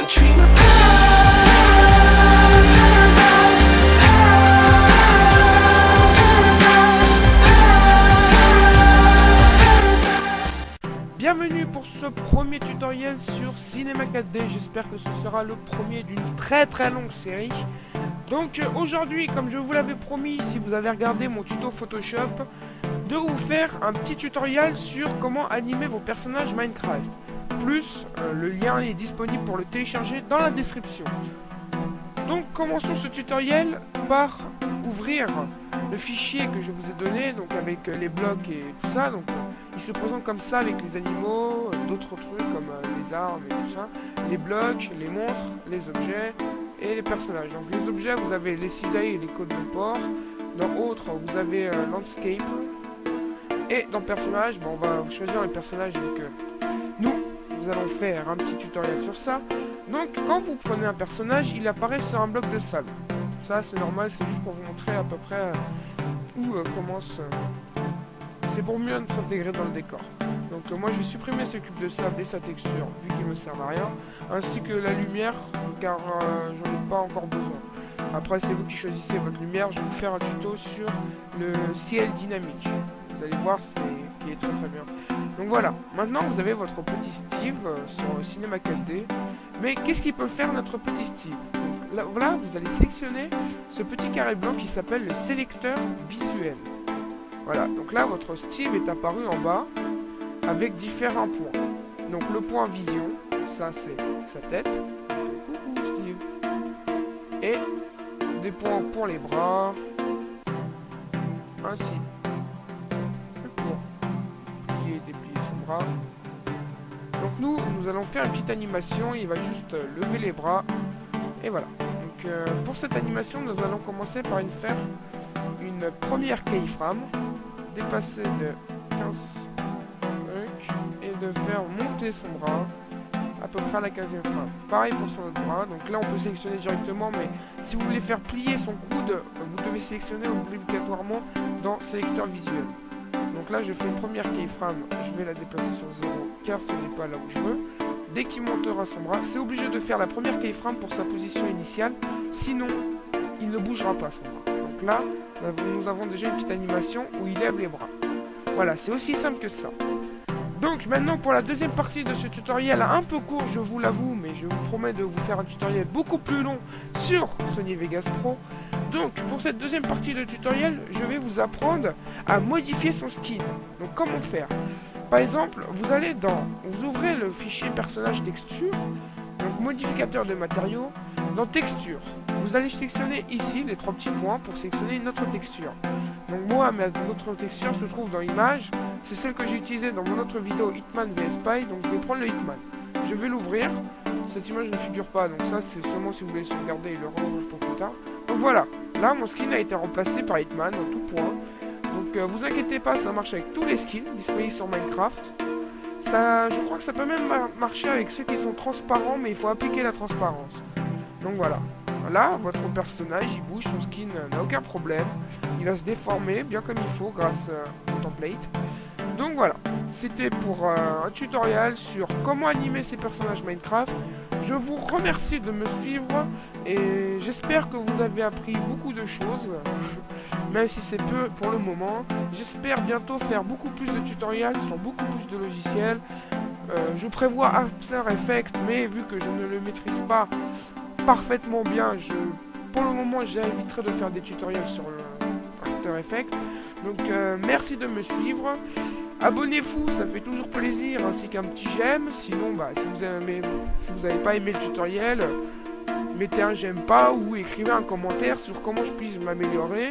dream of paradise, paradise. Bienvenue pour ce premier tutoriel sur Cinema 4D, j'espère que ce sera le premier d'une très longue série. Donc aujourd'hui, comme je vous l'avais promis, si vous avez regardé mon tuto Photoshop, de vous faire un petit tutoriel sur comment animer vos personnages Minecraft. Plus, le lien est disponible pour le télécharger dans la description. Donc commençons ce tutoriel par ouvrir le fichier que je vous ai donné, donc avec les blocs et tout ça. Donc il se présente comme ça avec les animaux, d'autres trucs comme les armes et tout ça, les blocs, les montres, les objets et les personnages. Donc les objets, vous avez les cisailles et les codes de port. Dans autres, vous avez landscape. Et dans personnage, on va choisir les personnages. Donc nous allons faire un petit tutoriel sur ça. Donc quand vous prenez un personnage, il apparaît sur un bloc de sable. Ça c'est normal, c'est juste pour vous montrer à peu près où commence. C'est pour mieux s'intégrer dans le décor. Donc moi je vais supprimer ce cube de sable et sa texture vu qu'il me sert à rien, ainsi que la lumière car j'en ai pas encore besoin. Après c'est vous qui choisissez votre lumière. Je vais vous faire un tuto sur le ciel dynamique. Vous allez voir, qui est très bien. Donc voilà, maintenant vous avez votre petit Steve sur Cinema 4D. Mais qu'est-ce qu'il peut faire notre petit Steve? Donc, là, voilà, vous allez sélectionner ce petit carré blanc qui s'appelle le sélecteur visuel. Voilà, donc là votre Steve est apparu en bas avec différents points. Donc le point vision, ça c'est sa tête. Coucou Steve. Et des points pour les bras. Ainsi. Déplier son bras. Donc nous allons faire une petite animation. Il va juste lever les bras et voilà. Donc pour cette animation nous allons commencer par faire une première keyframe, dépasser de 15 et de faire monter son bras à peu près à la 15e frame. Pareil pour son autre bras. Donc là on peut sélectionner directement, mais si vous voulez faire plier son coude, vous devez sélectionner obligatoirement dans sélecteur visuel. Donc là je fais une première keyframe, je vais la déplacer sur 0 car ce n'est pas là où je veux. Dès qu'il montera son bras, c'est obligé de faire la première keyframe pour sa position initiale, sinon il ne bougera pas son bras. Donc là nous avons déjà une petite animation où il lève les bras. Voilà, c'est aussi simple que ça. Donc maintenant pour la deuxième partie de ce tutoriel, un peu court je vous l'avoue, mais je vous promets de vous faire un tutoriel beaucoup plus long sur Sony Vegas Pro. Donc pour cette deuxième partie de tutoriel, je vais vous apprendre à modifier son skin. Donc comment faire? Par exemple, vous ouvrez le fichier personnage texture, donc modificateur de matériaux, dans texture. Vous allez sélectionner ici les trois petits points pour sélectionner une autre texture. Donc moi, notre texture se trouve dans image, c'est celle que j'ai utilisée dans mon autre vidéo Hitman vs Spy, donc je vais prendre le Hitman. Je vais l'ouvrir, cette image ne figure pas, donc ça c'est seulement si vous voulez sauvegarder et le rouvrir pour plus tard. Donc voilà, là mon skin a été remplacé par Hitman en tout point. Donc vous inquiétez pas, ça marche avec tous les skins disponibles sur Minecraft. Ça, je crois que ça peut même marcher avec ceux qui sont transparents, mais il faut appliquer la transparence. Donc voilà, là votre personnage il bouge, son skin n'a aucun problème. Il va se déformer bien comme il faut grâce au template. Donc voilà, c'était pour un tutoriel sur comment animer ses personnages Minecraft. Je vous remercie de me suivre et j'espère que vous avez appris beaucoup de choses, même si c'est peu pour le moment. J'espère bientôt faire beaucoup plus de tutoriels sur beaucoup plus de logiciels. Je prévois After Effects, mais vu que je ne le maîtrise pas parfaitement bien, pour le moment j'éviterai de faire des tutoriels sur After Effects. Donc merci de me suivre. Abonnez-vous, ça fait toujours plaisir, ainsi qu'un petit j'aime. Sinon, si vous n'avez pas aimé le tutoriel, mettez un j'aime pas ou écrivez un commentaire sur comment je puisse m'améliorer.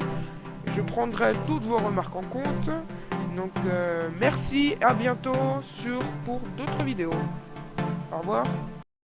Je prendrai toutes vos remarques en compte. Donc merci, à bientôt pour d'autres vidéos. Au revoir.